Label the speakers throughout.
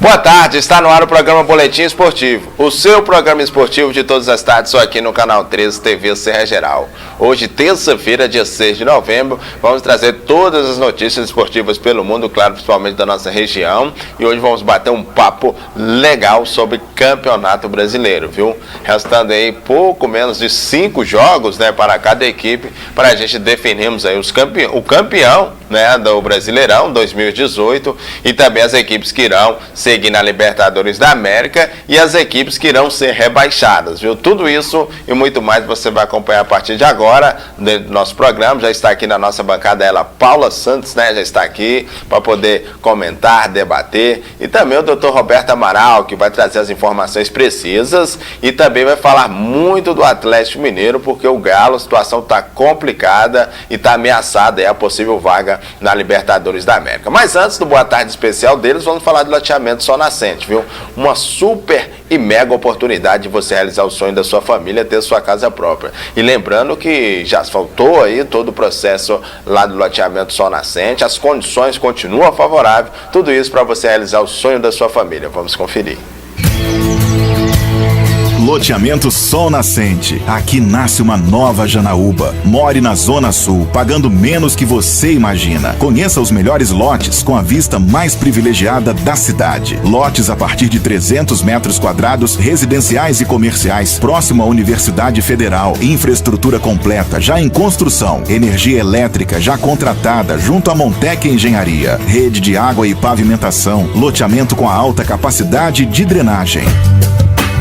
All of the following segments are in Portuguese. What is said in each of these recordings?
Speaker 1: Boa tarde, está no ar o programa Boletim Esportivo, o seu programa esportivo de todas as tardes, só aqui no canal 13 TV Serra Geral. Hoje, terça-feira, dia 6 de novembro, vamos trazer todas as notícias esportivas pelo mundo, claro, principalmente da nossa região. E hoje vamos bater um papo legal sobre Campeonato Brasileiro, viu? Restando aí pouco menos de 5 jogos, né, para cada equipe, para a gente definirmos aí o campeão, né, do Brasileirão 2018 e também as equipes que irão seguir na Libertadores da América e as equipes que irão ser rebaixadas, viu? Tudo isso e muito mais você vai acompanhar a partir de agora dentro do nosso programa. Já está aqui na nossa bancada ela, Paula Santos, né? Já está aqui para poder comentar, debater, e também o Dr. Roberto Amaral, que vai trazer as informações precisas e também vai falar muito do Atlético Mineiro, porque o Galo, a situação está complicada e está ameaçada, é a possível vaga na Libertadores da América. Mas antes do boa tarde especial deles, vamos falar do loteamento Sol Nascente, viu? Uma super e mega oportunidade de você realizar o sonho da sua família, ter sua casa própria. E lembrando que já asfaltou aí todo o processo lá do loteamento Sol Nascente, as condições continuam favoráveis, tudo isso para você realizar o sonho da sua família. Vamos conferir.
Speaker 2: Loteamento Sol Nascente. Aqui nasce uma nova Janaúba. More na Zona Sul, pagando menos que você imagina. Conheça os melhores lotes com a vista mais privilegiada da cidade. Lotes a partir de 300 metros quadrados, residenciais e comerciais, próximo à Universidade Federal. Infraestrutura completa, já em construção. Energia elétrica, já contratada, junto à Montec Engenharia. Rede de água e pavimentação. Loteamento com a alta capacidade de drenagem.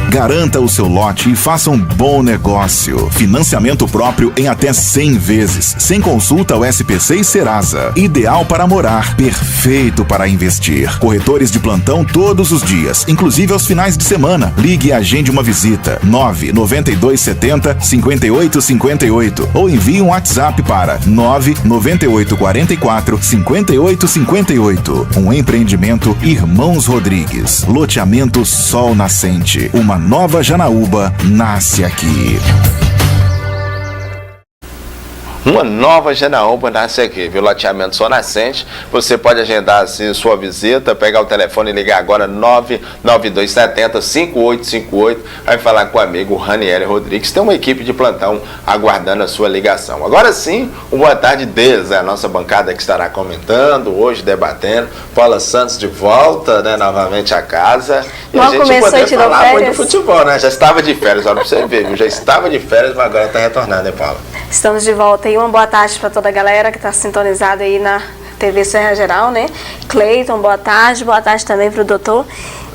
Speaker 2: Garanta o seu lote e faça um bom negócio. Financiamento próprio em até 100 vezes, sem consulta ao SPC e Serasa. Ideal para morar, perfeito para investir. Corretores de plantão todos os dias, inclusive aos finais de semana. Ligue e agende uma visita. 99270-5858 ou envie um WhatsApp para 99844-5858. Um empreendimento Irmãos Rodrigues. Loteamento Sol Nascente. Uma nova Janaúba nasce aqui.
Speaker 1: Uma nova Janaúba nasce aqui, viu? Loteamento Sol Nascente. Você pode agendar assim, sua visita, pegar o telefone e ligar agora 99270-5858. Vai falar com o amigo Raniel Rodrigues. Tem uma equipe de plantão aguardando a sua ligação. Agora sim, boa tarde deles, a nossa bancada que estará comentando, hoje debatendo. Paula Santos de volta, né, novamente à casa. E
Speaker 3: Mal
Speaker 1: a gente
Speaker 3: começou
Speaker 1: poder
Speaker 3: e tirou
Speaker 1: falar
Speaker 3: férias.
Speaker 1: muito de futebol, né? Já estava de férias, olha pra você ver, viu? Já estava de férias, mas agora está retornando, né, Paula?
Speaker 3: Estamos de volta e uma boa tarde para toda a galera que está sintonizada aí na TV Serra Geral, né? Cleiton, boa tarde também para o doutor.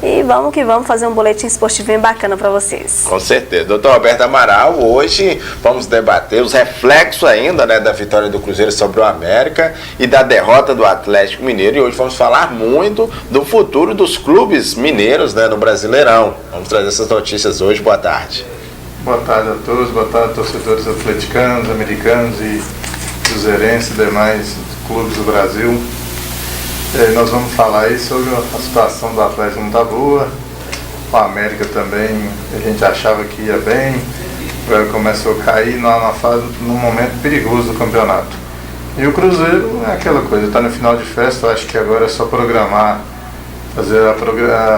Speaker 3: E vamos que vamos fazer um boletim esportivo bem bacana para vocês.
Speaker 1: Com certeza. Doutor Roberto Amaral, hoje vamos debater os reflexos ainda, né, da vitória do Cruzeiro sobre o América e da derrota do Atlético Mineiro. E hoje vamos falar muito do futuro dos clubes mineiros, né, no Brasileirão. Vamos trazer essas notícias hoje. Boa tarde.
Speaker 4: Boa tarde a todos, boa tarde torcedores atleticanos, americanos e cruzeirenses e demais clubes do Brasil. Nós vamos falar aí sobre a situação do Atlético não está boa, o América também a gente achava que ia bem, agora começou a cair num momento perigoso do campeonato. E o Cruzeiro é aquela coisa, está no final de festa, eu acho que agora é só programar, fazer a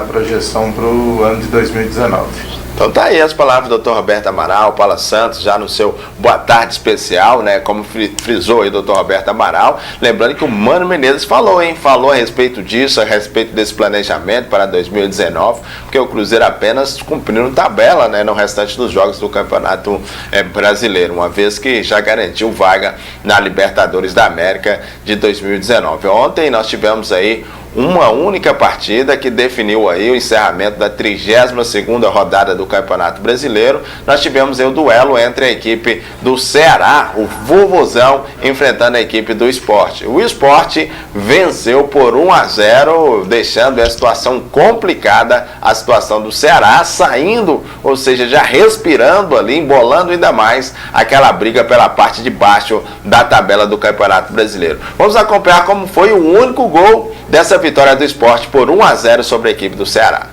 Speaker 4: projeção para o ano de 2019.
Speaker 1: Então tá aí as palavras do Dr. Roberto Amaral, Paula Santos, já no seu boa tarde especial, né? Como frisou aí o Dr. Roberto Amaral. Lembrando que o Mano Menezes falou, hein? Falou a respeito disso, a respeito desse planejamento para 2019, porque o Cruzeiro apenas cumprindo tabela, né? No restante dos jogos do Campeonato Brasileiro, uma vez que já garantiu vaga na Libertadores da América de 2019. Ontem nós tivemos aí uma única partida que definiu aí o encerramento da 32ª rodada do Campeonato Brasileiro. Nós tivemos aí o duelo entre a equipe do Ceará, o Vovozão, enfrentando a equipe do Sport. O Sport venceu por 1-0, deixando a situação complicada, a situação do Ceará saindo, ou seja, já respirando ali, embolando ainda mais aquela briga pela parte de baixo da tabela do Campeonato Brasileiro. Vamos acompanhar como foi o único gol dessa vitória do Sport por 1-0 sobre a equipe do Ceará.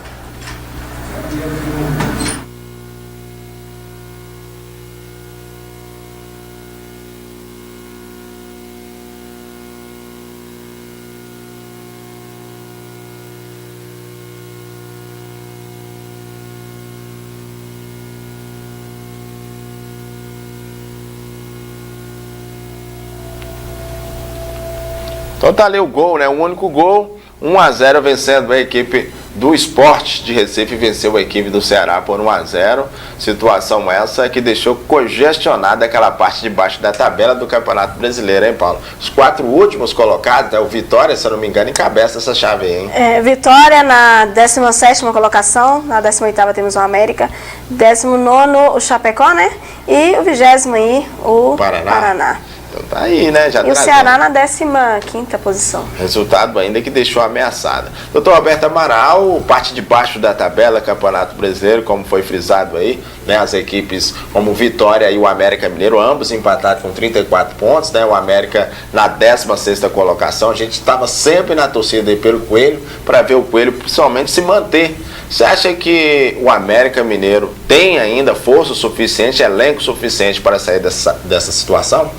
Speaker 1: Então tá ali o gol, né? O único gol, 1-0 vencendo a equipe do Sport de Recife, venceu a equipe do Ceará por 1-0. Situação essa que deixou congestionada aquela parte de baixo da tabela do Campeonato Brasileiro, hein, Paulo? Os 4 últimos colocados, o Vitória, se eu não me engano, encabeça essa chave aí, hein?
Speaker 3: Vitória na 17ª colocação, na 18ª temos o América, 19º o Chapecó, né? E o 20º aí, o Paraná.
Speaker 1: Então tá aí, né? Já
Speaker 3: e o Ceará na 15ª posição.
Speaker 1: Resultado ainda que deixou ameaçada. Doutor Alberto Amaral, parte de baixo da tabela, Campeonato Brasileiro, como foi frisado aí, né? As equipes como o Vitória e o América Mineiro, ambos empatados com 34 pontos, né? O América na 16ª colocação. A gente estava sempre na torcida aí pelo Coelho, para ver o Coelho principalmente se manter. Você acha que o América Mineiro tem ainda força suficiente, elenco suficiente para sair dessa situação?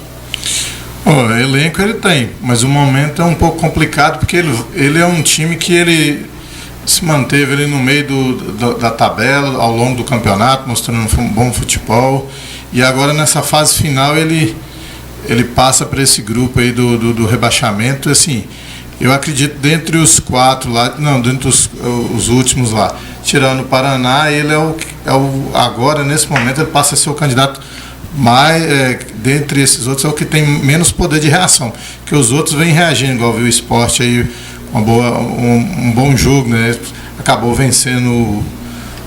Speaker 5: O elenco ele tem, mas o momento é um pouco complicado porque ele é um time que ele se manteve ali no meio da tabela ao longo do campeonato, mostrando um bom futebol, e agora nessa fase final ele passa para esse grupo aí do rebaixamento. Assim, eu acredito dentre os 4 lá, não, dentre os últimos lá, tirando o Paraná, ele agora nesse momento ele passa a ser o candidato. Mas dentre esses outros é o que tem menos poder de reação, porque os outros vêm reagindo, igual viu o Sport aí, um bom jogo, né? Acabou vencendo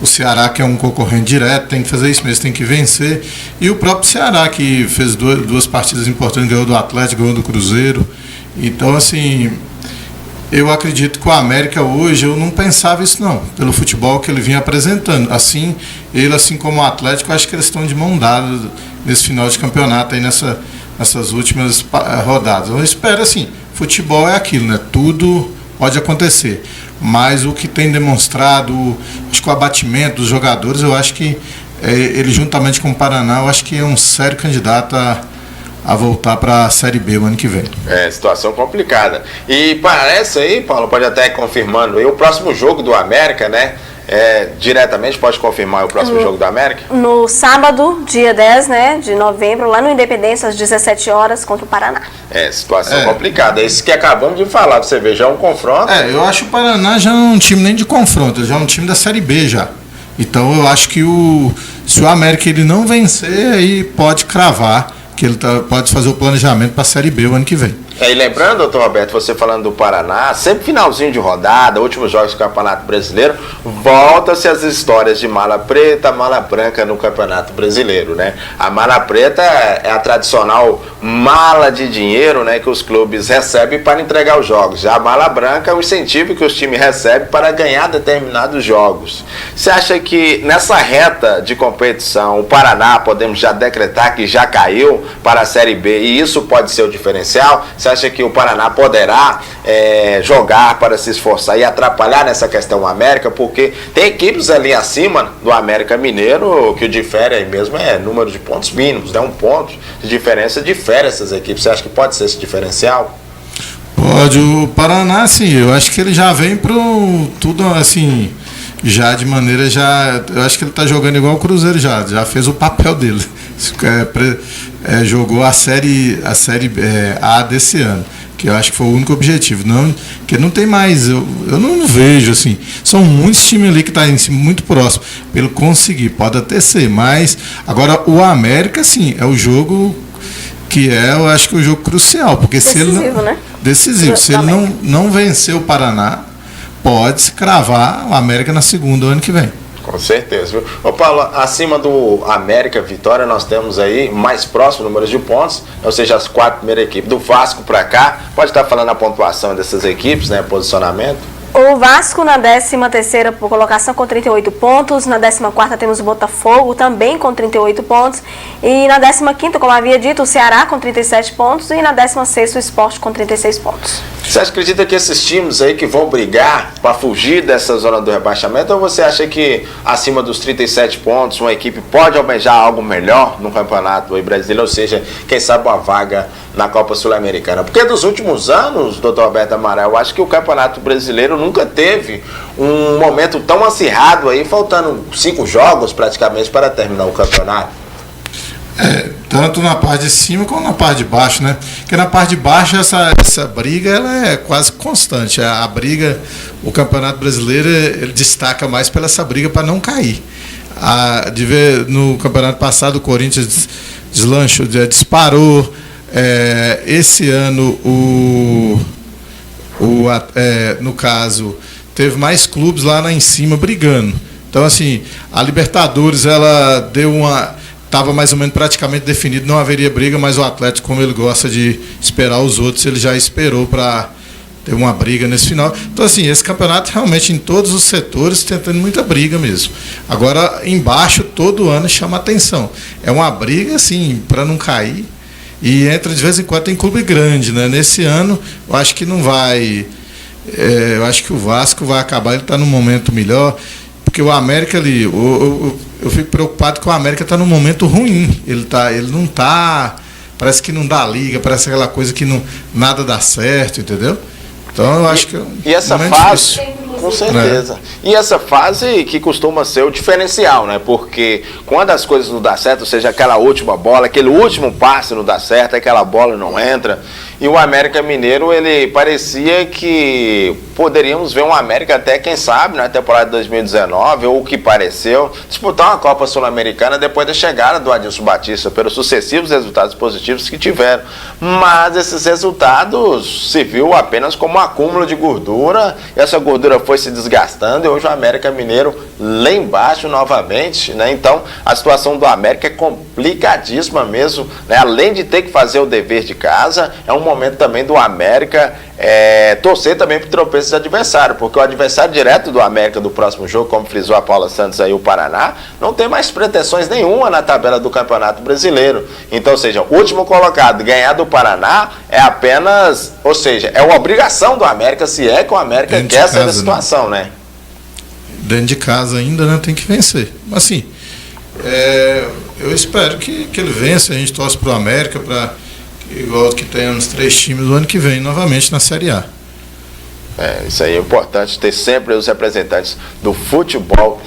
Speaker 5: o Ceará, que é um concorrente direto, tem que fazer isso mesmo, tem que vencer, e o próprio Ceará, que fez duas partidas importantes, ganhou do Atlético, ganhou do Cruzeiro. Então, assim, eu acredito que o América hoje, eu não pensava isso não, pelo futebol que ele vinha apresentando. Assim como o Atlético, eu acho que eles estão de mão dada nesse final de campeonato, aí nessas últimas rodadas. Eu espero assim, futebol é aquilo, né? Tudo pode acontecer. Mas o que tem demonstrado, acho que o abatimento dos jogadores, eu acho que ele juntamente com o Paraná, eu acho que é um sério candidato a voltar para a Série B o ano que vem.
Speaker 1: Situação complicada. E parece aí, Paulo, pode até ir confirmando aí, o próximo jogo do América, né? Diretamente pode confirmar o próximo jogo do América?
Speaker 3: No sábado, dia 10, né, de novembro, lá no Independência, às 17 horas, contra o Paraná.
Speaker 1: Situação complicada. Esse que acabamos de falar, você vê, já é um confronto.
Speaker 5: Eu acho o Paraná já não é um time nem de confronto, já é um time da Série B já. Então eu acho que se o América ele não vencer, aí pode cravar que ele pode fazer o planejamento para a Série B o ano que vem.
Speaker 1: E lembrando, doutor Roberto, você falando do Paraná, sempre finalzinho de rodada, últimos jogos do Campeonato Brasileiro, volta-se as histórias de mala preta, mala branca no Campeonato Brasileiro, né? A mala preta é a tradicional mala de dinheiro, né, que os clubes recebem para entregar os jogos. Já a mala branca é o incentivo que os times recebem para ganhar determinados jogos. Você acha que nessa reta de competição, o Paraná, podemos já decretar que já caiu para a Série B e isso pode ser o diferencial? Você acha que o Paraná poderá jogar para se esforçar e atrapalhar nessa questão do América? Porque tem equipes ali acima do América Mineiro que o difere aí mesmo é número de pontos mínimos, né? Um ponto de diferença difere essas equipes. Você acha que pode ser esse diferencial?
Speaker 5: Pode. O Paraná, sim, eu acho que ele já vem para tudo assim, já de maneira eu acho que ele está jogando igual o Cruzeiro já fez o papel dele. Jogou a série A desse ano, que eu acho que foi o único objetivo. Não, que não tem mais, eu não vejo assim. São muitos times ali que estão muito próximo pelo conseguir, pode até ser, mas agora o América, sim, é o jogo que eu acho que é o jogo crucial, porque
Speaker 3: decisivo,
Speaker 5: se ele não,
Speaker 3: né?
Speaker 5: Decisivo, se ele não vencer o Paraná, pode se cravar o América na segunda ano que vem.
Speaker 1: Com certeza, viu? Ô Paulo, acima do América Vitória, nós temos aí mais próximo número de pontos, ou seja, as 4 primeiras equipes. Do Vasco para cá, pode estar falando a pontuação dessas equipes, né? Posicionamento.
Speaker 3: O Vasco na 13ª colocação com 38 pontos, na 14ª temos o Botafogo também com 38 pontos e na 15ª, como havia dito, o Ceará com 37 pontos e na 16ª o Sport com 36 pontos.
Speaker 1: Você acredita que esses times aí que vão brigar para fugir dessa zona do rebaixamento, ou você acha que acima dos 37 pontos uma equipe pode almejar algo melhor no campeonato brasileiro, ou seja, quem sabe uma vaga na Copa Sul-Americana? Porque dos últimos anos, doutor Alberto Amaral, eu acho que o campeonato brasileiro nunca teve um momento tão acirrado aí, faltando 5 jogos praticamente para terminar o campeonato.
Speaker 5: tanto na parte de cima como na parte de baixo, né? Porque na parte de baixo essa briga ela é quase constante. A briga, o Campeonato Brasileiro, ele destaca mais pela essa briga para não cair. De ver no campeonato passado o Corinthians deslanchou, disparou. Esse ano no caso teve mais clubes lá em cima brigando. Então assim, a Libertadores ela estava mais ou menos praticamente definido, não haveria briga, mas o Atlético, como ele gosta de esperar os outros, ele já esperou para ter uma briga nesse final. Então, assim, esse campeonato realmente em todos os setores tentando muita briga mesmo. Agora, embaixo, todo ano chama atenção. É uma briga, assim, para não cair. E entra de vez em quando tem clube grande, né? Nesse ano, eu acho que não vai. Eu acho que o Vasco vai acabar, ele está num momento melhor. Porque o América ali, eu fico preocupado que o América está num momento ruim. Ele não está. Parece que não dá liga, parece aquela coisa que nada dá certo, entendeu? Então eu acho que
Speaker 1: e essa fase, com certeza. E essa fase que costuma ser o diferencial, né? Porque quando as coisas não dão certo, ou seja, aquela última bola, aquele último passe não dá certo, aquela bola não entra. E o América Mineiro, ele parecia que poderíamos ver um América até, quem sabe, na temporada de 2019, ou o que pareceu, disputar uma Copa Sul-Americana depois da chegada do Adilson Batista, pelos sucessivos resultados positivos que tiveram. Mas esses resultados se viu apenas como um acúmulo de gordura, e essa gordura foi se desgastando, e hoje o América Mineiro lá embaixo novamente, né? Então, a situação do América é complicadíssima mesmo, né? Além de ter que fazer o dever de casa, é um momento também do América torcer também para o tropeço do adversário, porque o adversário direto do América do próximo jogo, como frisou a Paula Santos aí, o Paraná, não tem mais pretensões nenhuma na tabela do Campeonato Brasileiro. Então, ou seja, o último colocado ganhar do Paraná é apenas, ou seja, é uma obrigação do América, se é que o América quer sair da situação, né?
Speaker 5: Dentro de casa ainda, né, tem que vencer. Assim, eu espero que ele vença, a gente torce para o América, igual que tenhamos 3 times no ano que vem, novamente na Série A.
Speaker 1: Isso aí é importante, ter sempre os representantes do futebol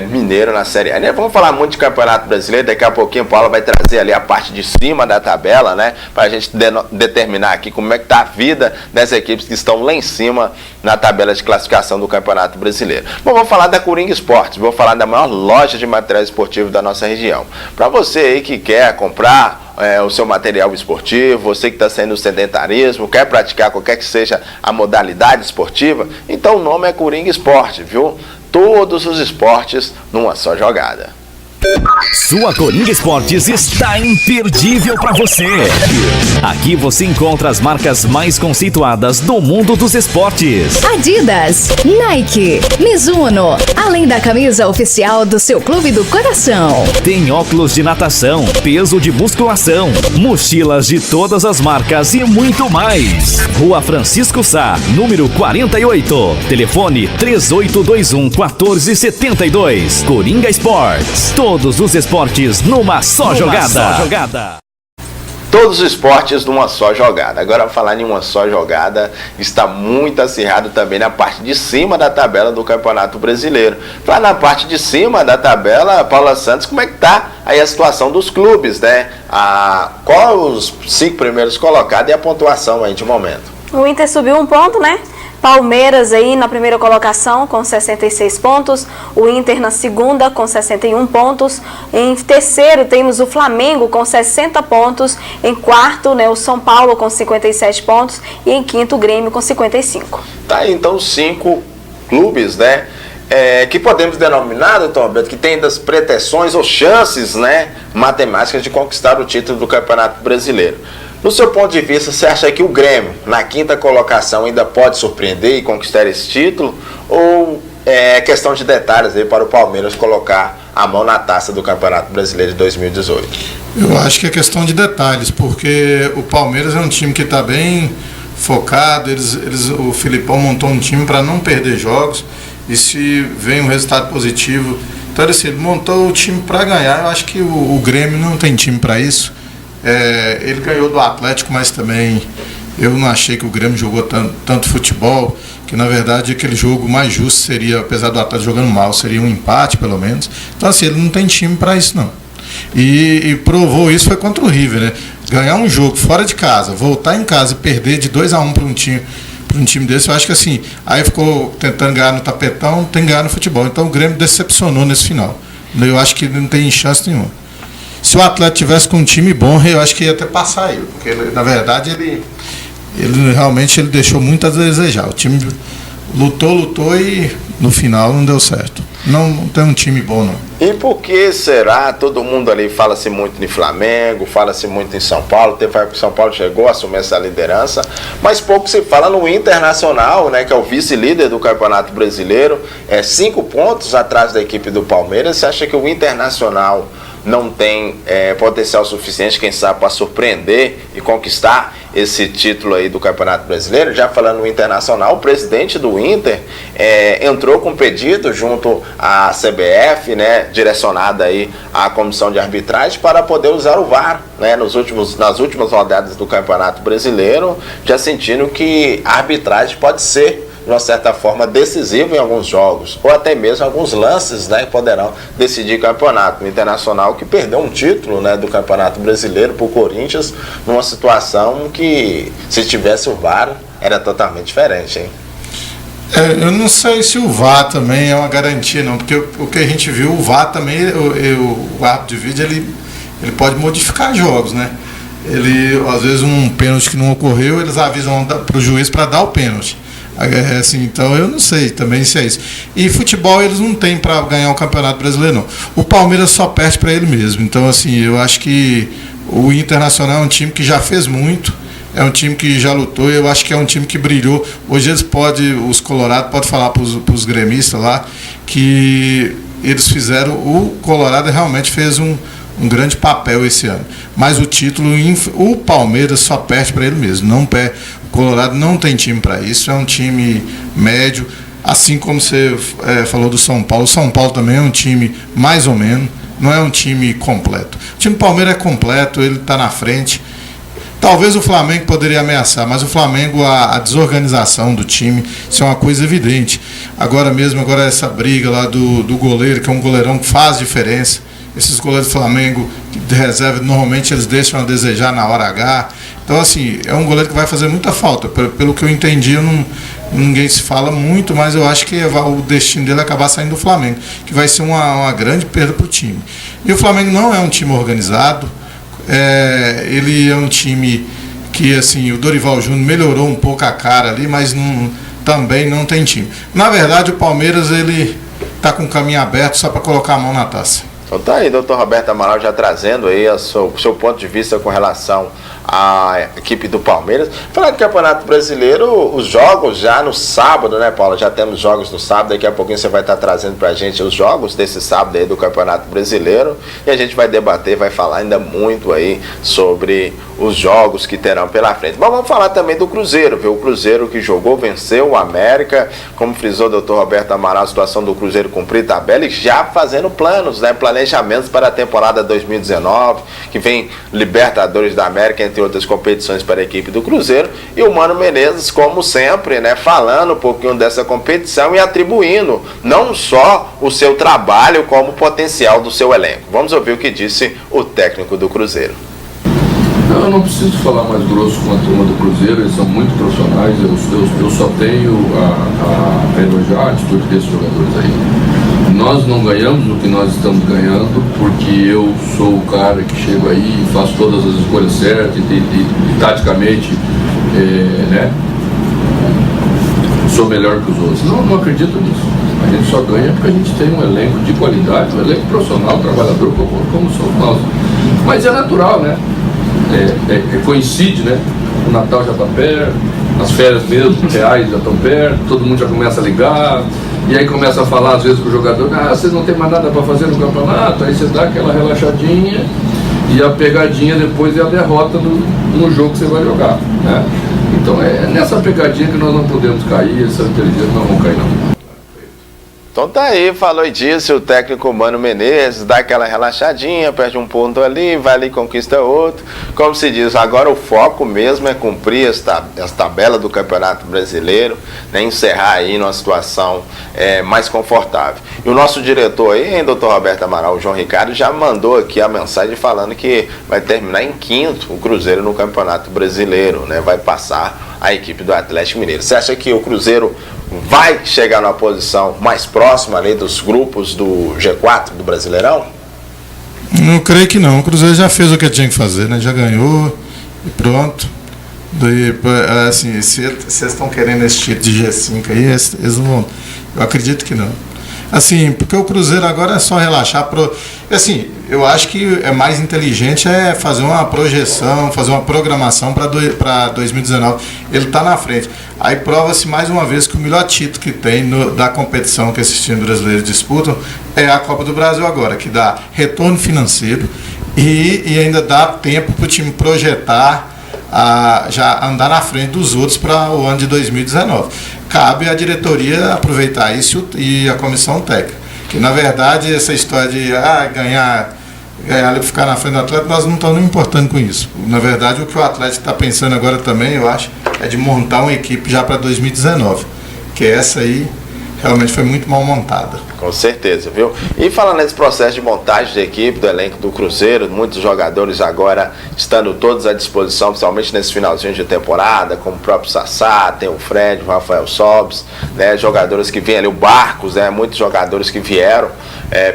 Speaker 1: mineiro na Série A. Né? Vamos falar muito de Campeonato Brasileiro, daqui a pouquinho o Paulo vai trazer ali a parte de cima da tabela, né? Para a gente determinar aqui como é que está a vida das equipes que estão lá em cima na tabela de classificação do Campeonato Brasileiro. Bom, vou falar da Coringa Esportes, vou falar da maior loja de material esportivo da nossa região. Para você aí que quer comprar o seu material esportivo, você que está saindo do sedentarismo, quer praticar qualquer que seja a modalidade esportiva, então o nome é Coringa Esporte, viu? Todos os esportes numa só jogada.
Speaker 6: Sua Coringa Esportes está imperdível para você. Aqui você encontra as marcas mais conceituadas do mundo dos esportes.
Speaker 7: Adidas, Nike, Mizuno, além da camisa oficial do seu clube do coração.
Speaker 6: Tem óculos de natação, peso de musculação, mochilas de todas as marcas e muito mais. Rua Francisco Sá, número 48. Telefone 3821-1472. Coringa Esportes. Todos os esportes numa só jogada.
Speaker 1: Todos os esportes numa só jogada. Agora, falar em uma só jogada, está muito acirrado também na parte de cima da tabela do Campeonato Brasileiro. Lá na parte de cima da tabela, Paula Santos, como é que tá aí a situação dos clubes, né? Qual os 5 primeiros colocados e a pontuação aí de momento?
Speaker 3: O Inter subiu 1 ponto, né? Palmeiras aí na primeira colocação com 66 pontos, o Inter na segunda com 61 pontos, em terceiro temos o Flamengo com 60 pontos, em quarto, né, o São Paulo com 57 pontos e em quinto o Grêmio com 55.
Speaker 1: Tá aí então 5 clubes, né? Que podemos denominar, doutor Alberto, que tem das pretensões ou chances, né, matemáticas de conquistar o título do Campeonato Brasileiro. No seu ponto de vista, você acha que o Grêmio, na 5ª colocação, ainda pode surpreender e conquistar esse título? Ou é questão de detalhes aí para o Palmeiras colocar a mão na taça do Campeonato Brasileiro de 2018?
Speaker 5: Eu acho que é questão de detalhes, porque o Palmeiras é um time que está bem focado, o Filipão montou um time para não perder jogos, e se vem um resultado positivo, então assim, ele montou o time para ganhar. Eu acho que o Grêmio não tem time para isso. Ele ganhou do Atlético, mas também eu não achei que o Grêmio jogou tanto futebol, que na verdade aquele jogo mais justo seria, apesar do Atlético jogando mal, seria um empate pelo menos. Então assim, ele não tem time para isso não. E provou isso foi contra o River, né? Ganhar um jogo fora de casa, voltar em casa e perder de 2-1 para um time desse, eu acho que assim, aí ficou tentando ganhar no tapetão, tem que ganhar no futebol. Então o Grêmio decepcionou nesse final. Eu acho que não tem chance nenhuma. Se o Atlético tivesse com um time bom, eu acho que ia até passar ele, porque na verdade ele realmente deixou muito a desejar. O time lutou e no final não deu certo. Não tem um time bom, não.
Speaker 1: E por que será? Todo mundo ali fala-se muito em Flamengo, fala-se muito em São Paulo. Teve época que São Paulo chegou a assumir essa liderança, mas pouco se fala no Internacional, né, que é o vice-líder do Campeonato Brasileiro, 5 pontos atrás da equipe do Palmeiras. Você acha que o Internacional não tem potencial suficiente, quem sabe, para surpreender e conquistar esse título aí do Campeonato Brasileiro? Já falando no Internacional, o presidente do Inter entrou com pedido junto à CBF, né, direcionada aí à comissão de arbitragem, para poder usar o VAR, né, nas últimas rodadas do Campeonato Brasileiro, já sentindo que a arbitragem pode ser, de uma certa forma, decisivo em alguns jogos, ou até mesmo alguns lances, né, que poderão decidir campeonato. O Internacional que perdeu um título, né, do Campeonato Brasileiro para o Corinthians, numa situação que, se tivesse o VAR, era totalmente diferente, hein?
Speaker 5: Eu não sei se o VAR também é uma garantia, não, porque o que a gente viu, o VAR também, o árbitro de vídeo, ele pode modificar jogos, né? Às vezes um pênalti que não ocorreu, eles avisam para o juiz para dar o pênalti. Assim, então eu não sei também se é isso. E futebol eles não têm para ganhar o Campeonato Brasileiro, não. O Palmeiras só perde para ele mesmo. Então, assim, eu acho que o Internacional é um time que já fez muito, é um time que já lutou, eu acho que é um time que brilhou. Hoje os Colorados podem falar para os gremistas lá que eles fizeram, o Colorado realmente fez um grande papel esse ano. Mas o título, o Palmeiras só perde para ele mesmo, não perde. O Colorado não tem time para isso, é um time médio, assim como você falou do São Paulo. O São Paulo também é um time mais ou menos, não é um time completo. O time do Palmeiras é completo, ele está na frente. Talvez o Flamengo poderia ameaçar, mas o Flamengo, a desorganização do time, isso é uma coisa evidente. Agora essa briga lá do goleiro, que é um goleirão que faz diferença. Esses goleiros do Flamengo de reserva, normalmente eles deixam a desejar na hora H. Então, assim, é um goleiro que vai fazer muita falta. Pelo que eu entendi, ninguém se fala muito, mas eu acho que o destino dele é acabar saindo do Flamengo, que vai ser uma grande perda para o time. E o Flamengo não é um time organizado, ele é um time que, assim, o Dorival Júnior melhorou um pouco a cara ali, mas também não tem time. Na verdade, o Palmeiras, ele está com o caminho aberto só para colocar a mão na taça.
Speaker 1: Então tá aí, doutor Roberto Amaral, já trazendo aí o seu ponto de vista com relação à equipe do Palmeiras. Falar do Campeonato Brasileiro, os jogos já no sábado, né, Paula? Já temos jogos no sábado, daqui a pouquinho você vai estar trazendo pra gente os jogos desse sábado aí do Campeonato Brasileiro, e a gente vai debater, vai falar ainda muito aí sobre os jogos que terão pela frente. Mas vamos falar também do Cruzeiro, viu? O Cruzeiro que jogou, venceu o América, como frisou o doutor Roberto Amaral, a situação do Cruzeiro cumprir tabela e já fazendo planos, né, planejamentos para a temporada 2019, que vem Libertadores da América, entre outras competições para a equipe do Cruzeiro, e o Mano Menezes, como sempre, né, falando um pouquinho dessa competição e atribuindo não só o seu trabalho como o potencial do seu elenco. Vamos ouvir o que disse o técnico do Cruzeiro.
Speaker 8: Eu não preciso falar mais grosso com a turma do Cruzeiro, eles são muito profissionais, eu só tenho a elogiar a atitude desses jogadores aí. Nós não ganhamos o que nós estamos ganhando porque eu sou o cara que chego aí e faço todas as escolhas certas e taticamente sou melhor que os outros. Não acredito nisso. A gente só ganha porque a gente tem um elenco de qualidade, um elenco profissional, trabalhador, como somos nós. Mas é natural, né? Coincide, né? O Natal já está perto, as férias mesmo, reais já estão perto, todo mundo já começa a ligar, e aí começa a falar às vezes com o jogador, vocês não tem mais nada para fazer no campeonato, aí você dá aquela relaxadinha, e a pegadinha depois é a derrota no jogo que você vai jogar, né? Então é nessa pegadinha que nós não podemos cair, eles são inteligentes, não vão cair não.
Speaker 1: Então tá aí, falou disso, o técnico Mano Menezes dá aquela relaxadinha, perde um ponto ali, vai ali e conquista outro. como se diz, agora o foco mesmo é cumprir as tabelas do Campeonato Brasileiro, né, encerrar aí numa situação mais confortável. E o nosso diretor aí, hein, doutor Roberto Amaral, o João Ricardo, já mandou aqui a mensagem falando que vai terminar em quinto o Cruzeiro no Campeonato Brasileiro, né, vai passar a equipe do Atlético Mineiro. Você acha que o Cruzeiro vai chegar numa posição mais próxima ali dos grupos do G4 do Brasileirão?
Speaker 5: Não creio que não. O Cruzeiro já fez o que tinha que fazer, né? Já ganhou e pronto. Daí, assim, se vocês estão querendo esse título de G5 aí, eles não vão. Eu acredito que não. Assim, porque o Cruzeiro agora é só relaxar. Assim, eu acho que é mais inteligente fazer uma projeção, fazer uma programação para 2019. Ele está na frente. Aí prova-se mais uma vez que o melhor título que tem da competição que esses times brasileiros disputam é a Copa do Brasil agora, que dá retorno financeiro e ainda dá tempo para o time projetar, já andar na frente dos outros para o ano de 2019. Cabe à diretoria aproveitar isso e a comissão técnica. Que, na verdade, essa história de ganhar e ficar na frente do Atlético, nós não estamos importando com isso. Na verdade, o que o Atlético está pensando agora também, eu acho, é de montar uma equipe já para 2019. Que essa aí realmente foi muito mal montada.
Speaker 1: Com certeza, viu? E falando nesse processo de montagem de equipe, do elenco do Cruzeiro, muitos jogadores agora estando todos à disposição, principalmente nesse finalzinho de temporada, como o próprio Sassá, tem o Fred, o Rafael Sobis, né? Jogadores que vêm ali, o Barcos, né? Muitos jogadores que vieram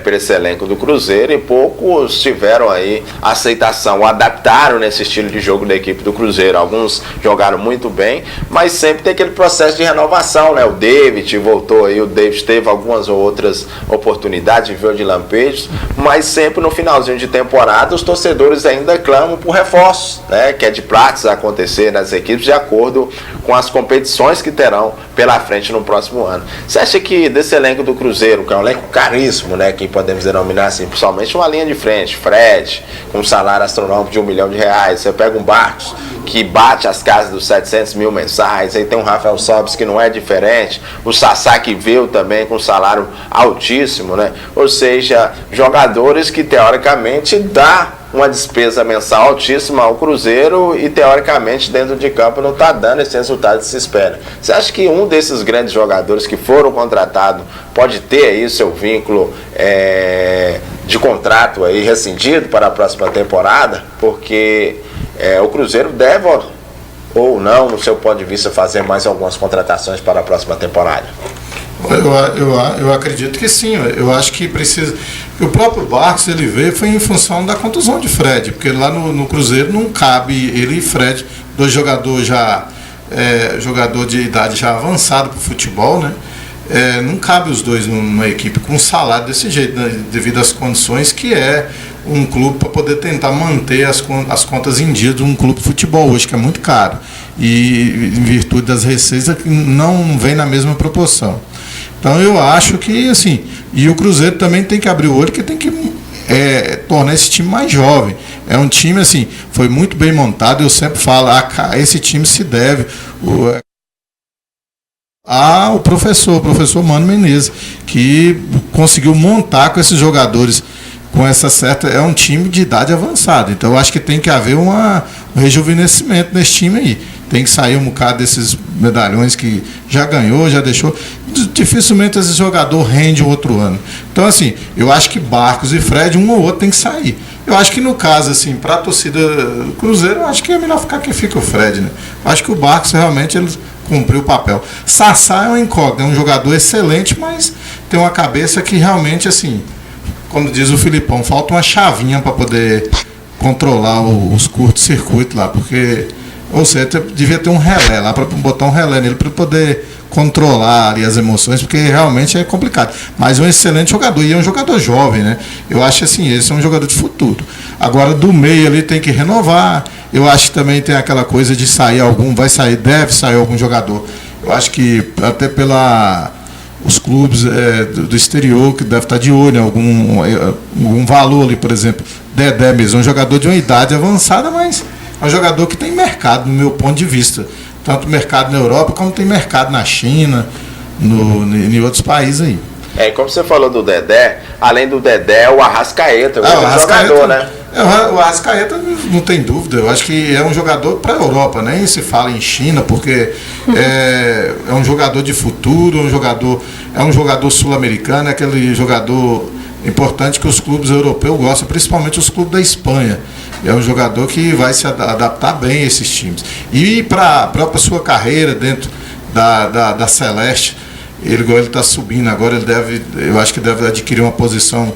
Speaker 1: para esse elenco do Cruzeiro e poucos tiveram aí aceitação, adaptaram nesse estilo de jogo da equipe do Cruzeiro. Alguns jogaram muito bem, mas sempre tem aquele processo de renovação, né? O David voltou aí, o David teve algumas ou outras oportunidades, viu, de lampejos, mas sempre no finalzinho de temporada os torcedores ainda clamam por reforços, né, que é de prática acontecer nas equipes de acordo com as competições que terão pela frente no próximo ano. Você acha que desse elenco do Cruzeiro, que é um elenco caríssimo, né, que podemos denominar assim, principalmente uma linha de frente, Fred, com um salário astronômico de R$1 milhão, você pega um Barcos, que bate as casas dos 700 mil mensais, aí tem um Rafael Sobis que não é diferente, o Sassá que veio também com um salário altíssimo, né? Ou seja, jogadores que teoricamente dá uma despesa mensal altíssima ao Cruzeiro e teoricamente dentro de campo não está dando esse resultado que se espera. Você acha que um desses grandes jogadores que foram contratados pode ter aí seu vínculo de contrato aí rescindido para a próxima temporada? Porque o Cruzeiro deve ou não, no seu ponto de vista, fazer mais algumas contratações para a próxima temporada?
Speaker 5: Eu acredito que sim. Eu acho que precisa. O próprio Barcos, ele veio foi em função da contusão de Fred, porque lá no Cruzeiro não cabe ele e Fred, dois jogadores jogador de idade já avançado para o futebol, né? Não cabe os dois numa equipe com um salário desse jeito, né? Devido às condições que é um clube para poder tentar manter as contas em dia de um clube de futebol hoje, que é muito caro. E em virtude das receitas que não vem na mesma proporção. Então eu acho que, assim, e o Cruzeiro também tem que abrir o olho, que tem que tornar esse time mais jovem. É um time, assim, foi muito bem montado, eu sempre falo, esse time se deve ao professor Mano Menezes, que conseguiu montar com esses jogadores, com essa certa, é um time de idade avançada. Então eu acho que tem que haver um rejuvenescimento nesse time aí. Tem que sair um bocado desses medalhões que já ganhou, já deixou. Dificilmente esse jogador rende o outro ano. Então, assim, eu acho que Barcos e Fred, um ou outro tem que sair. Eu acho que no caso, assim, para a torcida do Cruzeiro, eu acho que é melhor ficar que fica o Fred, né? Eu acho que o Barcos realmente ele cumpriu o papel. Sassá é um incógnito, é um jogador excelente, mas tem uma cabeça que realmente, assim, como diz o Filipão, falta uma chavinha para poder controlar os curtos-circuitos lá, porque, ou seja, devia ter um relé lá, para botar um relé nele para poder controlar ali as emoções, porque realmente é complicado. Mas é um excelente jogador, e é um jogador jovem, né? Eu acho assim, esse é um jogador de futuro. Agora, do meio ali tem que renovar. Eu acho que também tem aquela coisa de sair deve sair algum jogador. Eu acho que até os clubes do exterior que deve estar de olho em algum valor ali, por exemplo, Dedé mesmo, um jogador de uma idade avançada, mas é um jogador que tem mercado, no meu ponto de vista. Tanto mercado na Europa, como tem mercado na China, em outros países aí.
Speaker 1: Como você falou do Dedé, além do Dedé, o Arrascaeta, o Arrascaeta, jogador, né?
Speaker 5: O Arrascaeta não tem dúvida, eu acho que é um jogador para a Europa, nem se fala em China, porque é um jogador de futuro, é um jogador sul-americano, é aquele jogador importante que os clubes europeus gostam, principalmente os clubes da Espanha. É um jogador que vai se adaptar bem a esses times. E para a própria sua carreira dentro da Celeste, ele está subindo agora, eu acho que deve adquirir uma posição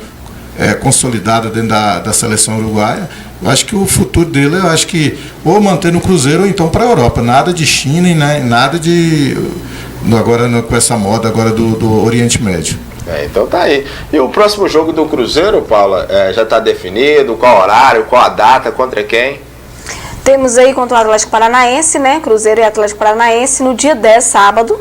Speaker 5: consolidada dentro da seleção uruguaia. Eu acho que o futuro dele, eu acho que ou manter no Cruzeiro ou então para a Europa. Nada de China e nada de agora com essa moda agora do Oriente Médio.
Speaker 1: Então tá aí. E o próximo jogo do Cruzeiro, Paula, já está definido? Qual horário, qual a data, contra quem?
Speaker 3: Temos aí contra o Atlético Paranaense, né? Cruzeiro e Atlético Paranaense no dia 10, sábado,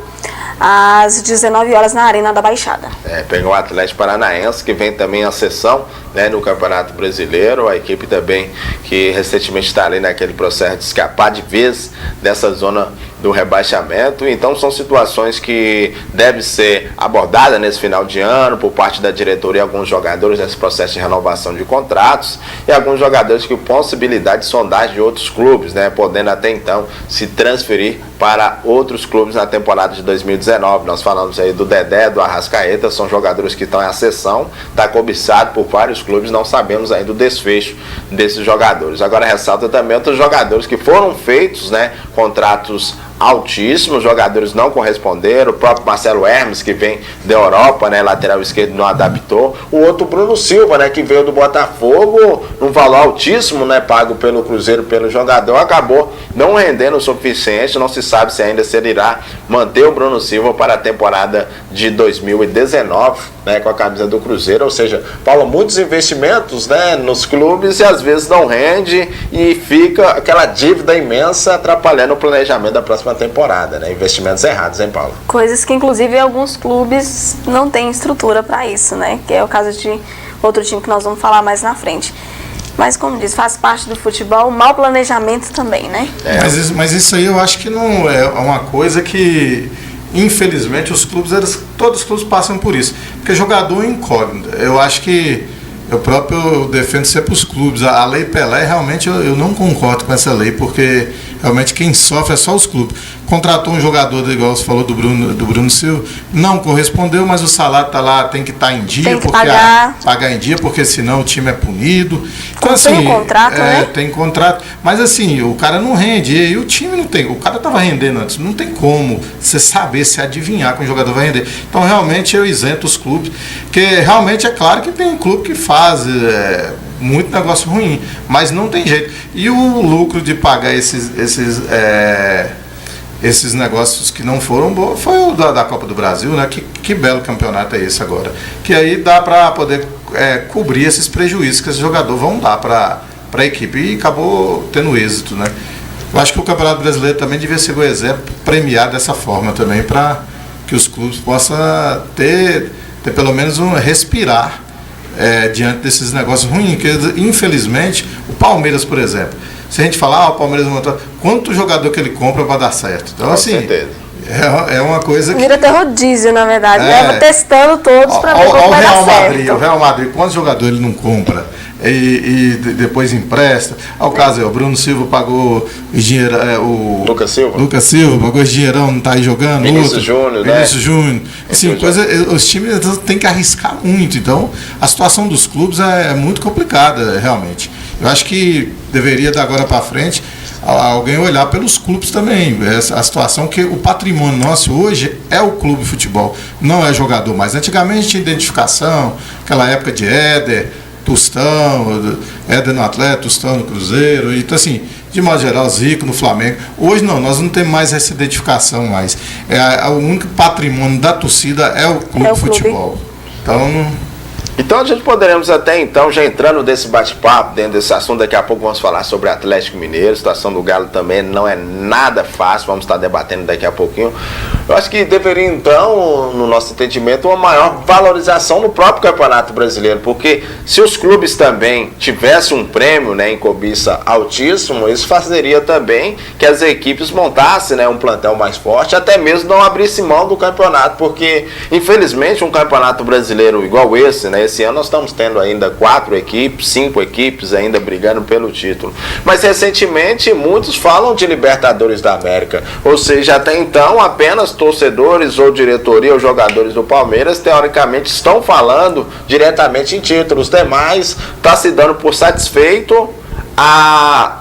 Speaker 3: às 19 horas na Arena da Baixada.
Speaker 1: Pegou o Atlético Paranaense, que vem também a sessão, né, no Campeonato Brasileiro, a equipe também que recentemente está ali naquele processo de escapar de vez dessa zona do rebaixamento. Então são situações que devem ser abordadas nesse final de ano por parte da diretoria e alguns jogadores nesse processo de renovação de contratos, e alguns jogadores que possibilidade de sondagem de outros clubes, né, podendo até então se transferir para outros clubes na temporada de 2019. Nós falamos aí do Dedé, do Arrascaeta, são jogadores que estão em ascensão, está cobiçado por vários clubes, não sabemos ainda o desfecho desses jogadores. Agora ressalta também outros jogadores que foram feitos, né, contratos altíssimos, jogadores não corresponderam, o próprio Marcelo Hermes, que vem da Europa, né, lateral esquerdo, não adaptou, o outro Bruno Silva, né, que veio do Botafogo, num valor altíssimo, né, pago pelo Cruzeiro, pelo jogador, acabou não rendendo o suficiente, não se sabe se ainda se ele irá manter o Bruno Silva para a temporada de 2019, né, com a camisa do Cruzeiro. Ou seja, Paulo, muitos investimentos, né, nos clubes e às vezes não rende e fica aquela dívida imensa atrapalhando o planejamento da próxima temporada, né? Investimentos errados, hein, Paulo?
Speaker 3: Coisas que inclusive alguns clubes não têm estrutura para isso, né? Que é o caso de outro time que nós vamos falar mais na frente. Mas, como diz, faz parte do futebol, o mau planejamento também, né?
Speaker 5: Mas isso aí eu acho que não é uma coisa que, infelizmente, todos os clubes passam por isso. Porque jogador é incógnito. Eu acho que eu defendo sempre os clubes. A lei Pelé, realmente, eu não concordo com essa lei, porque realmente quem sofre é só os clubes. Contratou um jogador, igual você falou do Bruno Silva, não correspondeu, mas o salário está lá, tem que estar em dia,
Speaker 3: tem que
Speaker 5: porque pagar em dia, porque senão o time é punido. Então, assim,
Speaker 3: tem contrato, né?
Speaker 5: Tem contrato, mas assim, o cara não rende, e o time não tem, o cara estava rendendo antes, não tem como você saber, se adivinhar que o jogador vai render. Então, realmente, eu isento os clubes, porque realmente é claro que tem clube que faz muito negócio ruim, mas não tem jeito. E o lucro de pagar esses negócios que não foram bons foi o da Copa do Brasil, né? Que belo campeonato é esse agora. Que aí dá para poder cobrir esses prejuízos que esses jogadores vão dar para a equipe. E acabou tendo êxito, né? Eu acho que o Campeonato Brasileiro também devia ser o exemplo, premiar dessa forma também, para que os clubes possam ter pelo menos respirar diante desses negócios ruins, porque infelizmente o Palmeiras, por exemplo, se a gente falar, o Palmeiras montou, quanto jogador que ele compra para dar certo? Então, assim, é uma coisa que
Speaker 3: vira até rodízio, na verdade, leva testando todos para ver qual vai dar certo.
Speaker 5: O Real Madrid, quantos jogadores ele não compra e depois empresta? O caso o Bruno Silva pagou dinheiro, o Lucas Silva pagou esse dinheirão, não está aí jogando.
Speaker 1: Vinícius Júnior,
Speaker 5: assim, os times têm que arriscar muito, então a situação dos clubes é muito complicada, realmente. Eu acho que deveria, da agora para frente, alguém olhar pelos clubes também. A situação que o patrimônio nosso hoje é o clube de futebol, não é jogador mais. Antigamente tinha identificação, aquela época de Éder, Tostão, Éder no Atlético, Tostão no Cruzeiro, então assim, de modo geral, Zico no Flamengo. Hoje não, nós não temos mais essa identificação mais. O único patrimônio da torcida é o clube de futebol.
Speaker 1: Então a gente poderemos até então, já entrando desse bate-papo, dentro desse assunto, daqui a pouco vamos falar sobre Atlético Mineiro, a situação do Galo também não é nada fácil, vamos estar debatendo daqui a pouquinho. Eu acho que deveria então, no nosso entendimento, uma maior valorização no próprio Campeonato Brasileiro, porque se os clubes também tivessem um prêmio, né, em cobiça altíssimo, isso fazeria também que as equipes montassem, né, um plantel mais forte, até mesmo não abrissem mão do campeonato, porque infelizmente um campeonato brasileiro igual esse, né, esse esse ano nós estamos tendo ainda 4 equipes, 5 equipes ainda brigando pelo título. Mas recentemente muitos falam de Libertadores da América, ou seja, até então apenas torcedores ou diretoria ou jogadores do Palmeiras teoricamente estão falando diretamente em títulos. Os demais está se dando por satisfeito a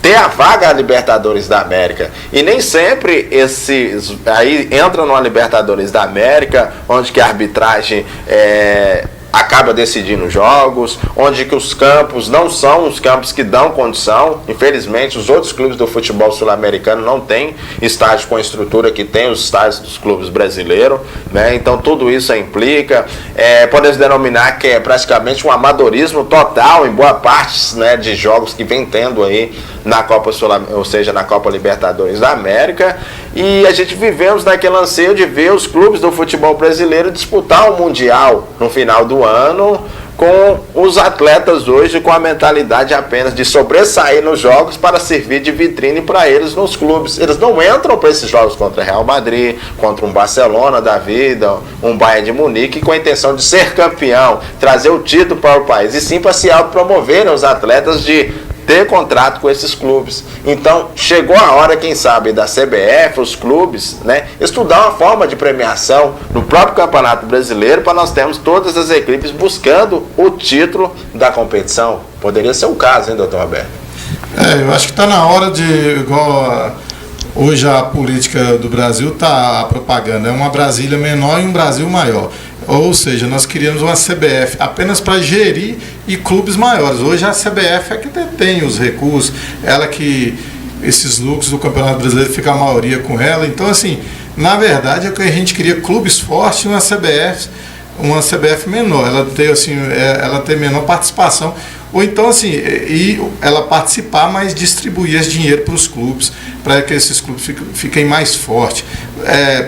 Speaker 1: ter a vaga a Libertadores da América. E nem sempre esses aí entram numa Libertadores da América, onde que a arbitragem acaba decidindo jogos, onde que os campos não são os campos que dão condição. Infelizmente, os outros clubes do futebol sul-americano não têm estádio com a estrutura que tem os estádios dos clubes brasileiros, né? Então, tudo isso implica, podemos denominar que é praticamente um amadorismo total em boa parte, né, de jogos que vem tendo aí na Copa ou seja, na Copa Libertadores da América. E a gente vivemos naquele anseio de ver os clubes do futebol brasileiro disputar o Mundial no final do ano, com os atletas hoje com a mentalidade apenas de sobressair nos jogos para servir de vitrine para eles nos clubes. Eles não entram para esses jogos contra Real Madrid, contra um Barcelona da vida, um Bayern de Munique, com a intenção de ser campeão, trazer o título para o país, e sim para se autopromoverem os atletas de ter contrato com esses clubes. Então, chegou a hora, quem sabe, da CBF, os clubes, né, estudar uma forma de premiação no próprio Campeonato Brasileiro, para nós termos todas as equipes buscando o título da competição. Poderia ser o caso, hein, doutor Roberto?
Speaker 5: Eu acho que está na hora de, igual hoje a política do Brasil está a propaganda, é uma Brasília menor e um Brasil maior. Ou seja, nós queríamos uma CBF apenas para gerir e clubes maiores. Hoje a CBF é que detém os recursos, ela que esses lucros do Campeonato Brasileiro fica a maioria com ela. Então, assim, na verdade é que a gente queria clubes fortes e uma CBF menor, ela ter menor participação. Ou então, assim, e ela participar, mas distribuir esse dinheiro para os clubes, para que esses clubes fiquem mais fortes.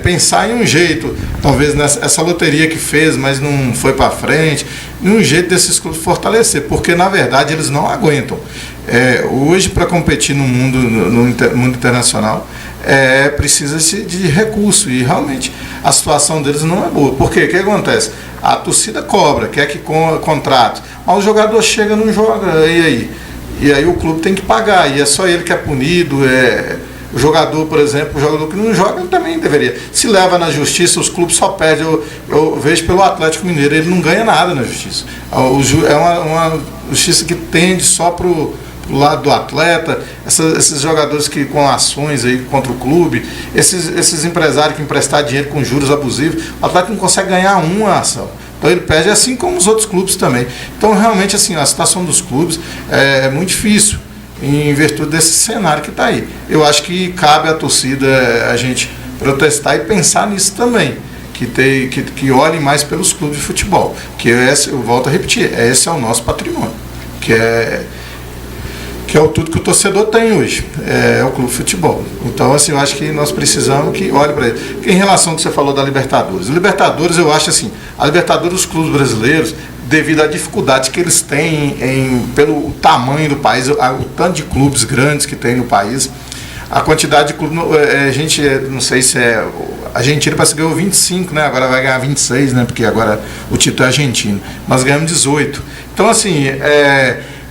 Speaker 5: Pensar em um jeito, talvez essa loteria que fez, mas não foi para frente, em um jeito desses clubes fortalecer, porque na verdade eles não aguentam. Hoje, para competir no mundo internacional, precisa-se de recurso, e realmente a situação deles não é boa. Por quê? O que acontece? A torcida cobra, quer que contrate, mas o jogador chega e não joga, e aí o clube tem que pagar, e é só ele que é punido. O jogador, por exemplo, o jogador que não joga, ele também deveria. Se leva na justiça, os clubes só perdem. Eu vejo pelo Atlético Mineiro, ele não ganha nada na justiça. É uma justiça que tende só para o lado do atleta, esses jogadores que com ações aí contra o clube, esses empresários que emprestar dinheiro com juros abusivos, o atleta não consegue ganhar uma ação. Então ele perde, assim como os outros clubes também. Então realmente, assim, a situação dos clubes é muito difícil em virtude desse cenário que está aí. Eu acho que cabe à torcida a gente protestar e pensar nisso também, que olhem mais pelos clubes de futebol, que eu volto a repetir, esse é o nosso patrimônio, que é o tudo que o torcedor tem hoje, é o clube de futebol. Então, assim, eu acho que nós precisamos que olhe para ele. Porque em relação ao que você falou da Libertadores, eu acho assim, a Libertadores, os clubes brasileiros, devido à dificuldade que eles têm pelo tamanho do país, o tanto de clubes grandes que tem no país, a quantidade de clubes, a gente, não sei se a Argentina parece que ganhou 25, né? Agora vai ganhar 26, né? Porque agora o título é argentino. Nós ganhamos 18. Então, assim,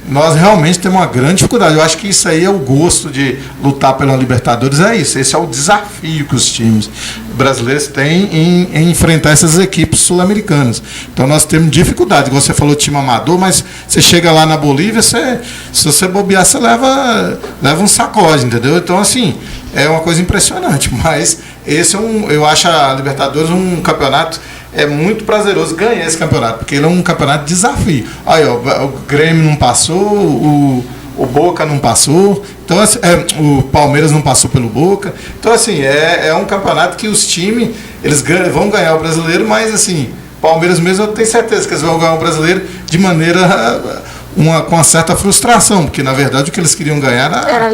Speaker 5: nós realmente temos uma grande dificuldade. Eu acho que isso aí é o gosto de lutar pela Libertadores, é isso. Esse é o desafio que os times brasileiros têm em enfrentar essas equipes sul-americanas. Então nós temos dificuldade. Você falou time amador, mas você chega lá na Bolívia, se você bobear, você leva um sacode, entendeu? Então, assim, é uma coisa impressionante. Mas esse eu acho a Libertadores um campeonato. É muito prazeroso ganhar esse campeonato, porque ele é um campeonato de desafio. Aí, ó, o Grêmio não passou, o Boca não passou, então, assim, o Palmeiras não passou pelo Boca. Então, assim, é um campeonato que os times eles vão ganhar o brasileiro, mas, assim, Palmeiras mesmo, eu tenho certeza que eles vão ganhar o brasileiro de maneira com uma certa frustração, porque na verdade o que eles queriam ganhar era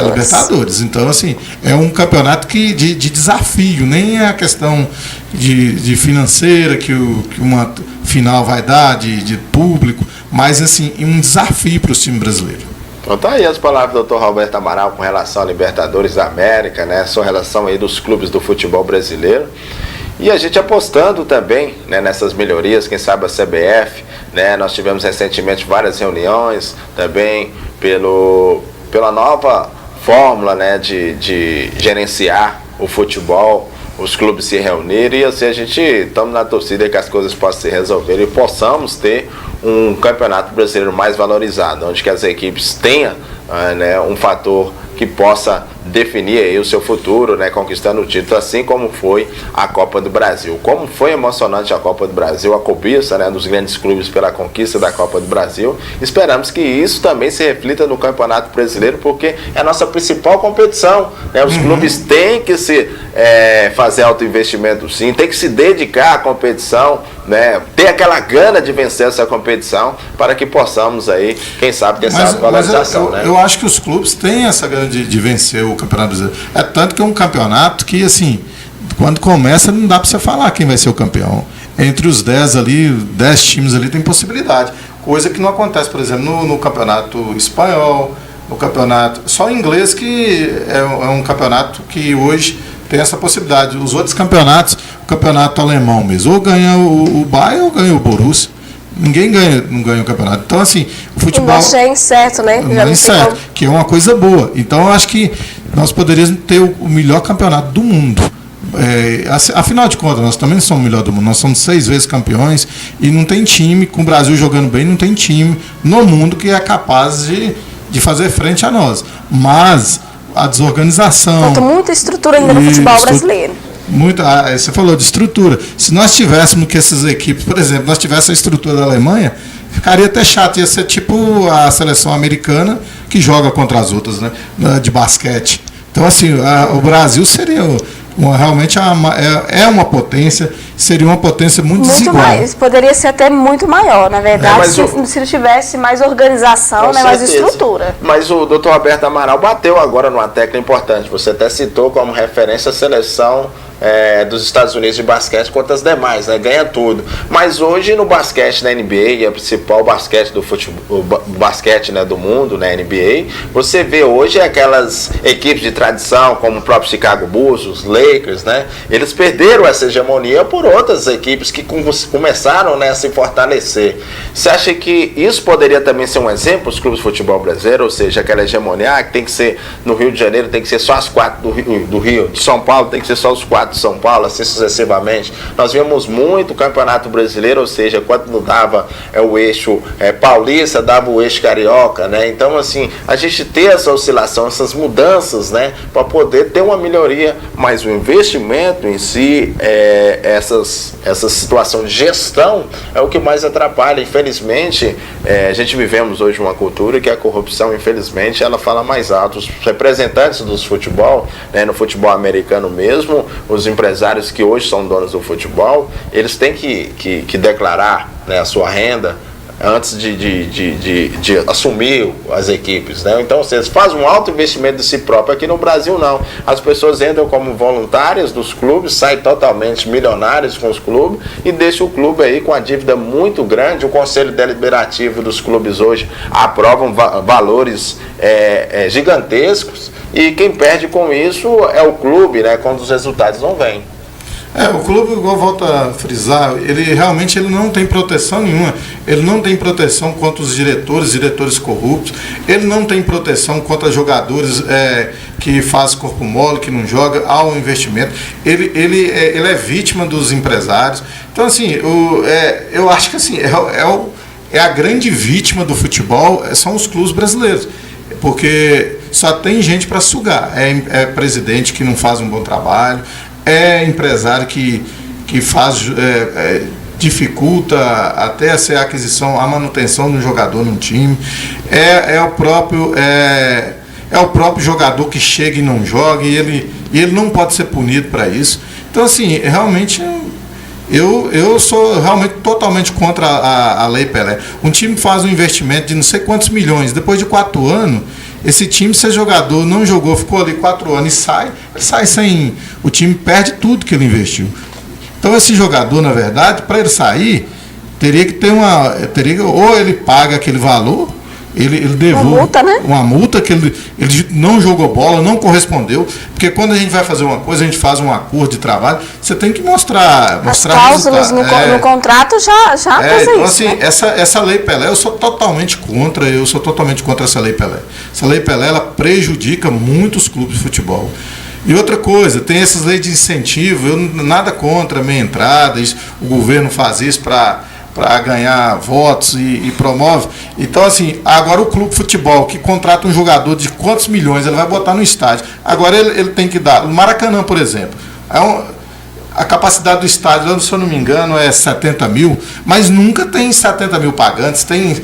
Speaker 5: Libertadores. Então, assim, é um campeonato de desafio, nem é a questão de financeira que uma final vai dar, de público, mas assim, um desafio para os times brasileiros.
Speaker 1: Então tá aí as palavras do Dr. Roberto Amaral com relação à Libertadores da América, né? Sua relação aí dos clubes do futebol brasileiro. E a gente apostando também, né, nessas melhorias, quem sabe a CBF, né, nós tivemos recentemente várias reuniões também pela nova fórmula, né, de gerenciar o futebol, os clubes se reunirem, e assim a gente estamos na torcida que as coisas possam se resolver e possamos ter um campeonato brasileiro mais valorizado, onde que as equipes tenham né, um fator que possa definir aí o seu futuro, né, conquistando o título, assim como foi a Copa do Brasil. Como foi emocionante a Copa do Brasil, a cobiça, né, dos grandes clubes pela conquista da Copa do Brasil. Esperamos que isso também se reflita no Campeonato Brasileiro, porque é a nossa principal competição, né? Os clubes têm que fazer alto investimento, sim, tem que se dedicar à competição, né, ter aquela gana de vencer essa competição, para que possamos aí, quem sabe, ter essa valorização.
Speaker 5: Eu acho que os clubes têm essa gana de vencer o Campeonato Brasileiro. É tanto que é um campeonato que, assim, quando começa não dá para você falar quem vai ser o campeão. Entre os 10 ali, 10 times ali tem possibilidade. Coisa que não acontece, por exemplo, no campeonato espanhol, no campeonato... Só em inglês que é um campeonato que hoje tem essa possibilidade. Os outros campeonatos, o campeonato alemão mesmo, ou ganha o Bayern ou ganha o Borussia. Ninguém não ganha o campeonato. Então, assim, o futebol...
Speaker 3: Mas é incerto, né?
Speaker 5: É incerto, que é uma coisa boa. Então, eu acho que nós poderíamos ter o melhor campeonato do mundo. Afinal de contas, nós também somos o melhor do mundo. Nós somos 6 vezes campeões e não tem time, com o Brasil jogando bem, não tem time no mundo que é capaz de fazer frente a nós. Mas a desorganização...
Speaker 3: Falta muita estrutura ainda no futebol brasileiro.
Speaker 5: Você falou de estrutura. Se nós tivéssemos que essas equipes, por exemplo, nós tivéssemos a estrutura da Alemanha, ficaria até chato. Ia ser tipo a seleção americana que joga contra as outras, né, de basquete. Então, assim, o Brasil seria realmente uma potência, seria uma potência muito desigual.
Speaker 3: Mais, poderia ser até muito maior, na verdade, se tivesse mais organização, né, mais estrutura.
Speaker 1: Mas o Dr. Roberto Amaral bateu agora numa tecla importante. Você até citou como referência a seleção dos Estados Unidos de basquete contra as demais, né? Ganha tudo. Mas hoje no basquete da NBA, a principal basquete do futebol, basquete, né, do mundo, né, NBA, você vê hoje aquelas equipes de tradição, como o próprio Chicago Bulls, os Lakers, né? Eles perderam essa hegemonia por outras equipes que começaram, né, a se fortalecer. Você acha que isso poderia também ser um exemplo para os clubes de futebol brasileiro, ou seja, aquela hegemonia que tem que ser no Rio de Janeiro, tem que ser só as 4 do Rio, de São Paulo tem que ser só os 4 de São Paulo, assim sucessivamente. Nós vimos muito o Campeonato Brasileiro, ou seja, quando não dava o eixo paulista, dava o eixo carioca, né? Então, assim, a gente ter essa oscilação, essas mudanças, né, para poder ter uma melhoria, mas o investimento em si, essa situação de gestão é o que mais atrapalha. Infelizmente, a gente vivemos hoje uma cultura que a corrupção, infelizmente, ela fala mais alto. Os representantes do futebol, né, no futebol americano mesmo, os empresários que hoje são donos do futebol, eles têm que declarar, né, a sua renda antes de assumir as equipes, né? Então vocês fazem um alto investimento de si próprio. Aqui no Brasil não, as pessoas entram como voluntárias dos clubes, saem totalmente milionários com os clubes e deixam o clube aí com a dívida muito grande. O Conselho Deliberativo dos clubes hoje aprovam valores gigantescos, e quem perde com isso é o clube, né, quando os resultados não vêm.
Speaker 5: O clube, igual eu volto a frisar, ele realmente não tem proteção nenhuma. Ele não tem proteção contra os diretores corruptos. Ele não tem proteção contra jogadores que fazem corpo mole, que não jogam, ao investimento. Ele é vítima dos empresários. Então, assim, eu acho que assim, a grande vítima do futebol são os clubes brasileiros. Porque só tem gente para sugar. É presidente que não faz um bom trabalho, é empresário que dificulta até a aquisição, a manutenção de um jogador num time, é o próprio jogador que chega e não joga, e ele não pode ser punido para isso. Então, assim, realmente eu sou realmente totalmente contra a Lei Pelé. Um time faz um investimento de não sei quantos milhões, depois de 4 anos, esse time, se jogador não jogou, ficou ali 4 anos e sai sem... O time perde tudo que ele investiu. Então, esse jogador, na verdade, para ele sair, teria que ter ou ele paga aquele valor, ele devolve
Speaker 3: uma multa, né?
Speaker 5: Uma multa que ele não jogou bola, não correspondeu, porque quando a gente vai fazer uma coisa, a gente faz um acordo de trabalho, você tem que mostrar
Speaker 3: as cláusulas no contrato já fazem
Speaker 5: então,
Speaker 3: isso,
Speaker 5: assim,
Speaker 3: né?
Speaker 5: essa lei Pelé, eu sou totalmente contra essa lei Pelé. Essa lei Pelé, ela prejudica muitos clubes de futebol. E outra coisa, tem essas leis de incentivo, eu nada contra a minha entrada, o governo faz isso para ganhar votos e promove. Então, assim, agora o clube de futebol que contrata um jogador de quantos milhões ele vai botar no estádio, agora ele tem que dar. O Maracanã, por exemplo, a capacidade do estádio, se eu não me engano, é 70 mil, mas nunca tem 70 mil pagantes, tem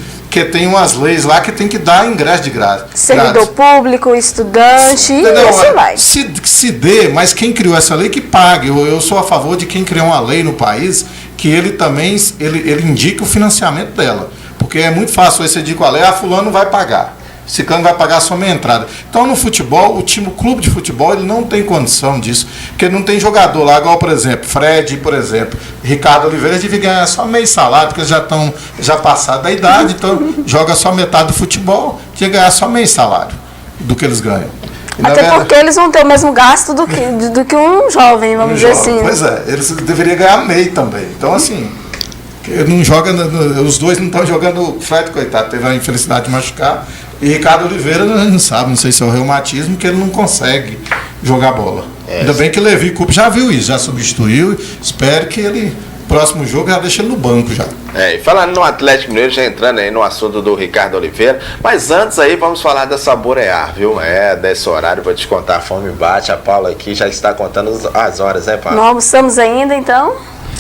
Speaker 5: umas leis lá que tem que dar ingresso de graça.
Speaker 3: Servidor público, estudante, e assim vai.
Speaker 5: Se dê, mas quem criou essa lei que pague. Eu sou a favor de quem criou uma lei no país que ele também ele indique o financiamento dela. Porque é muito fácil você dizer com a lei, fulano vai pagar. Ciclano vai pagar só meia entrada. Então, no futebol, o clube de futebol, ele não tem condição disso, porque não tem jogador lá, igual, por exemplo, Fred, por exemplo, Ricardo Oliveira, devia ganhar só meio salário, porque eles já passaram da idade, então joga só metade do futebol, tinha que ganhar só meio salário do que eles ganham.
Speaker 3: Até porque eles vão ter o mesmo gasto do que um jovem, vamos dizer assim.
Speaker 5: Pois é, eles deveriam ganhar meio também. Então, assim, não joga, os dois não estão jogando. O Fred, coitado, teve a infelicidade de machucar. E Ricardo Oliveira não sabe, não sei se é o reumatismo, que ele não consegue jogar bola. Ainda bem que Levi Coupe já viu isso, já substituiu. Espero que ele, próximo jogo, já deixa ele no banco já.
Speaker 1: E falando no Atlético Mineiro, já entrando aí no assunto do Ricardo Oliveira, mas antes aí vamos falar da Saborear, viu? Desse horário, vou te contar, a fome bate, a Paula aqui já está contando as horas, né, Paula?
Speaker 3: Não almoçamos ainda, então?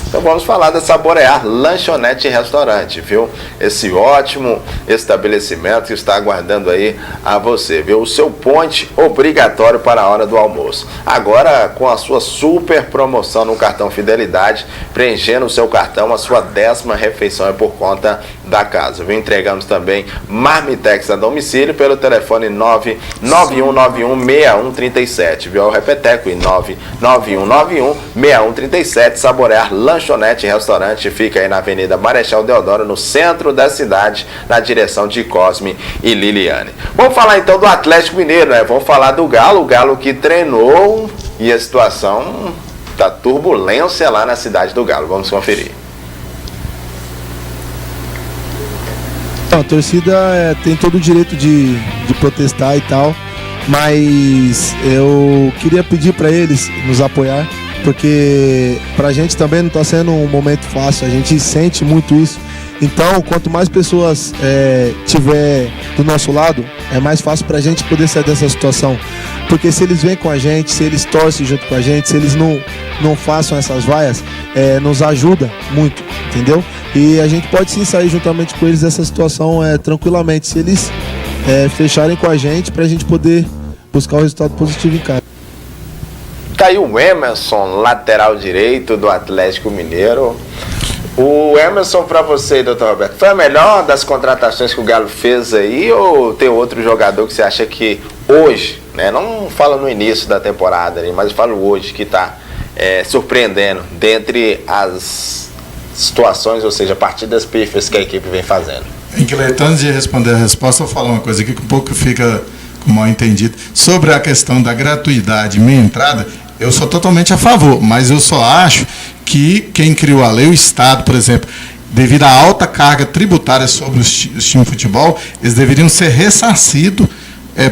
Speaker 1: Então vamos falar da Saborear Lanchonete e Restaurante, viu? Esse ótimo estabelecimento que está aguardando aí a você, viu? O seu ponte obrigatório para a hora do almoço. Agora com a sua super promoção no cartão Fidelidade, preenchendo o seu cartão, a sua 10ª refeição é por conta da casa, viu? Entregamos também marmitex a domicílio pelo telefone 991916137, viu? O repeteco em 991916137. Saborear Lanchonete e Restaurante fica aí na Avenida Marechal Deodoro, no centro da cidade, na direção de Cosme e Liliane. Vamos falar então do Atlético Mineiro, né? Vamos falar do Galo, o Galo que treinou e a situação tá turbulência lá na cidade do Galo. Vamos conferir.
Speaker 9: A torcida tem todo o direito de protestar e tal, mas eu queria pedir para eles nos apoiar, porque pra gente também não está sendo um momento fácil, a gente sente muito isso. Então, quanto mais pessoas tiver do nosso lado, é mais fácil pra gente poder sair dessa situação. Porque se eles vêm com a gente, se eles torcem junto com a gente, se eles não façam essas vaias, nos ajuda muito, entendeu? E a gente pode sim sair juntamente com eles dessa situação tranquilamente, se eles fecharem com a gente, pra gente poder buscar um resultado positivo em casa.
Speaker 1: Tá aí o Emerson, lateral direito do Atlético Mineiro. O Emerson, para você, doutor Roberto, foi a melhor das contratações que o Galo fez aí, ou tem outro jogador que você acha que hoje, né, não falo no início da temporada, mas falo hoje, que está surpreendendo dentre as situações, ou seja, partidas pífias que a equipe vem fazendo?
Speaker 5: Antes de responder a resposta, eu vou falar uma coisa aqui que um pouco fica mal entendido. Sobre a questão da gratuidade meia entrada, eu sou totalmente a favor, mas eu só acho que quem criou a lei, o Estado, por exemplo, devido à alta carga tributária sobre os times de futebol, eles deveriam ser ressarcidos,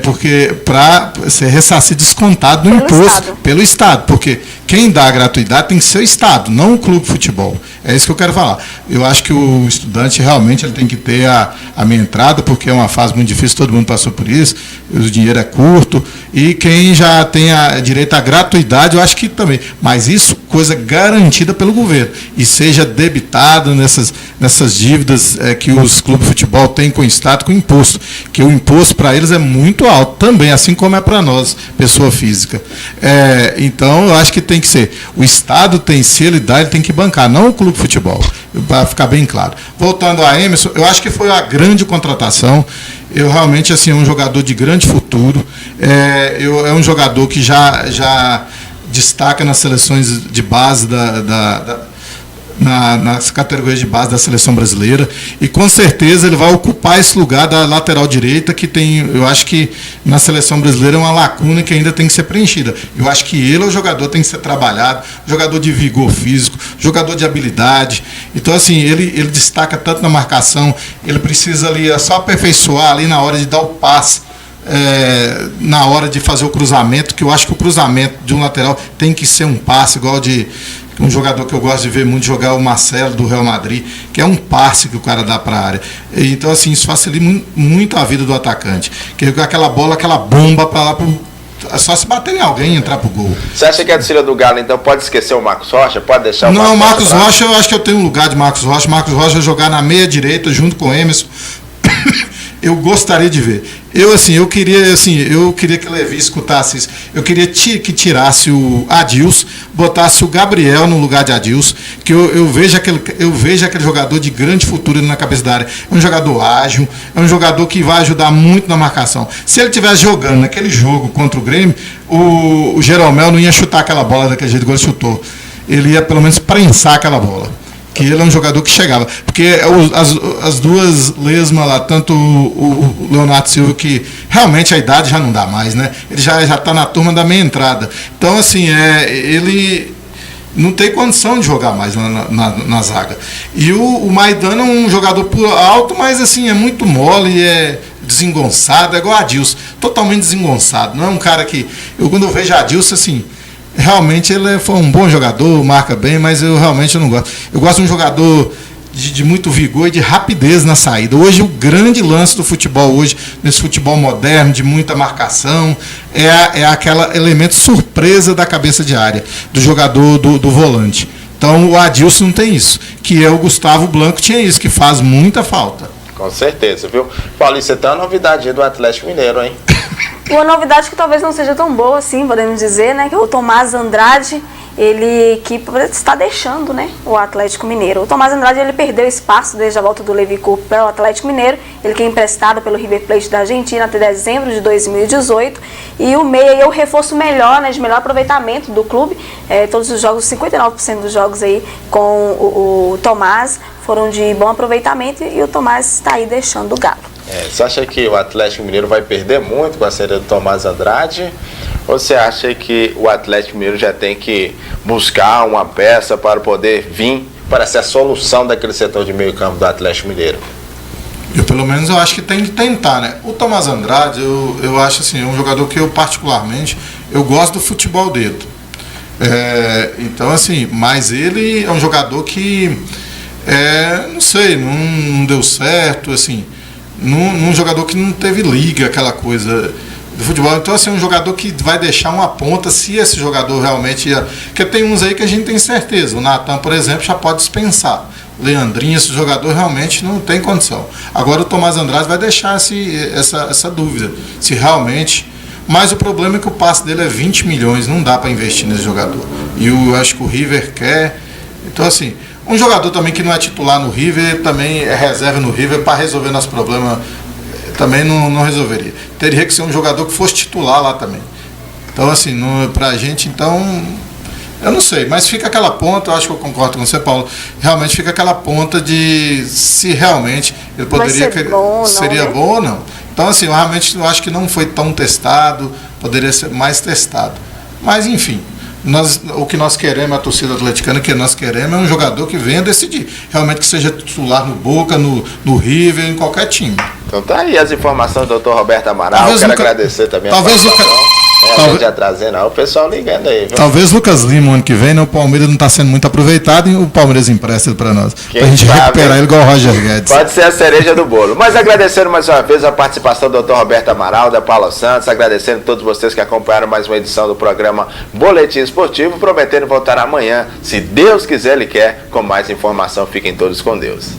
Speaker 5: porque para ser ressarcido descontado no imposto pelo Estado, porque quem dá a gratuidade tem que ser o Estado, não o clube de futebol. É isso que eu quero falar. Eu acho que o estudante realmente ele tem que ter a minha entrada, porque é uma fase muito difícil, todo mundo passou por isso, o dinheiro é curto, e quem já tem direito à gratuidade, eu acho que também. Mas isso, coisa garantida pelo governo, e seja debitado nessas dívidas que os clubes de futebol têm com o Estado, com o imposto, que o imposto para eles é muito alto também, assim como é para nós, pessoa física. Então, eu acho que tem que ser. O Estado tem, se ele dá, ele tem que bancar, não o clube de futebol, para ficar bem claro. Voltando a Emerson, eu acho que foi a grande contratação. Eu realmente, assim, é um jogador de grande futuro. É um jogador que já destaca nas seleções de base nas categorias de base da seleção brasileira, e com certeza ele vai ocupar esse lugar da lateral direita, que eu acho que na seleção brasileira é uma lacuna que ainda tem que ser preenchida. Eu acho que ele é o jogador que tem que ser trabalhado, jogador de vigor físico, jogador de habilidade. Então, assim, ele destaca tanto na marcação, ele precisa ali só aperfeiçoar ali na hora de dar o passe, na hora de fazer o cruzamento, que eu acho que o cruzamento de um lateral tem que ser um passe, igual de um jogador que eu gosto de ver muito jogar, o Marcelo, do Real Madrid, que é um passe que o cara dá para a área. Então, assim, isso facilita muito a vida do atacante. Que aquela bola, aquela bomba para lá, só se bater em alguém e entrar pro gol.
Speaker 1: Você acha que a torcida do Galo, então, pode esquecer o Marcos Rocha? Pode deixar o
Speaker 5: Não, o Marcos Rocha, eu acho que eu tenho um lugar de Marcos Rocha. Marcos Rocha vai jogar na meia direita junto com o Emerson. Eu gostaria de ver. Eu queria que o Levi escutasse isso. Eu queria que tirasse o Adilson, botasse o Gabriel no lugar de Adilson, que eu vejo aquele jogador de grande futuro na cabeça da área. É um jogador ágil, é um jogador que vai ajudar muito na marcação. Se ele estivesse jogando naquele jogo contra o Grêmio, o Jeromel não ia chutar aquela bola daquele jeito que ele chutou. Ele ia pelo menos prensar aquela bola. Que ele é um jogador que chegava. Porque as duas lesmas lá, tanto o Leonardo Silva, que realmente a idade já não dá mais, né? Ele já está na turma da meia entrada. Então, assim, ele não tem condição de jogar mais na zaga. E o Maidana é um jogador alto, mas assim, é muito mole, é desengonçado, é igual a Adilson. Totalmente desengonçado. Não é um cara que... Quando eu vejo a Adilson, assim... Realmente ele foi um bom jogador, marca bem, mas eu realmente não gosto. Eu gosto de um jogador de muito vigor e de rapidez na saída. Hoje o grande lance do futebol, hoje, nesse futebol moderno, de muita marcação, é aquele elemento surpresa da cabeça de área, do jogador do volante. Então o Adilson não tem isso, que é o Gustavo Blanco tinha isso, que faz muita falta.
Speaker 1: Com certeza, viu? Paulinho, você tem uma novidade do Atlético Mineiro, hein?
Speaker 3: Uma novidade que talvez não seja tão boa assim, podemos dizer, né? Que o Tomás Andrade, ele que está deixando, né, o Atlético Mineiro. O Tomás Andrade, ele perdeu espaço desde a volta do Levi Coupe para o Atlético Mineiro. Ele que é emprestado pelo River Plate da Argentina até dezembro de 2018. E o meia é o reforço melhor, né, de melhor aproveitamento do clube. Todos os jogos, 59% dos jogos aí com o Tomás foram de bom aproveitamento e o Tomás está aí deixando o Galo.
Speaker 1: Você acha que o Atlético Mineiro vai perder muito com a saída do Tomás Andrade? Ou você acha que o Atlético Mineiro já tem que buscar uma peça para poder vir para ser a solução daquele setor de meio campo do Atlético Mineiro?
Speaker 5: Pelo menos eu acho que tem que tentar, né? O Tomás Andrade, eu acho assim, é um jogador que eu particularmente, eu gosto do futebol dele. Então assim, mas ele é um jogador que, não sei, não deu certo, assim... Num jogador que não teve liga, aquela coisa do futebol. Então, assim, um jogador que vai deixar uma ponta, se esse jogador realmente ia... Porque tem uns aí que a gente tem certeza. O Natan, por exemplo, já pode dispensar. O Leandrinho, esse jogador realmente não tem condição. Agora o Tomás Andrade vai deixar essa dúvida, se realmente... Mas o problema é que o passe dele é 20 milhões, não dá para investir nesse jogador. E eu acho que o River quer... Então, assim... Um jogador também que não é titular no River, também é reserva no River, para resolver nosso problema, também não resolveria. Teria que ser um jogador que fosse titular lá também. Então, assim, pra gente, então, eu não sei, mas fica aquela ponta, eu acho que eu concordo com você, Paulo, realmente fica aquela ponta de se realmente ele poderia... Seria bom ou não. Então, assim, eu realmente acho que não foi tão testado, poderia ser mais testado. Mas, enfim... o que nós queremos, a torcida atleticana, que nós queremos é um jogador que venha decidir. Realmente que seja titular no Boca, no River, em qualquer time.
Speaker 1: Então tá aí as informações do Dr. Roberto Amaral. Quero agradecer também a gente já trazendo o pessoal ligando aí, viu?
Speaker 5: Talvez Lucas Lima, ano que vem, né, o Palmeiras não está sendo muito aproveitado e o Palmeiras empresta ele para nós. Para a gente recuperar ele igual o Roger Guedes.
Speaker 1: Pode ser a cereja do bolo. Mas agradecendo mais uma vez a participação do Dr. Roberto Amaral, da Paula Santos, agradecendo a todos vocês que acompanharam mais uma edição do programa Boletim Esportivo, prometendo voltar amanhã, se Deus quiser, Ele quer, com mais informação. Fiquem todos com Deus.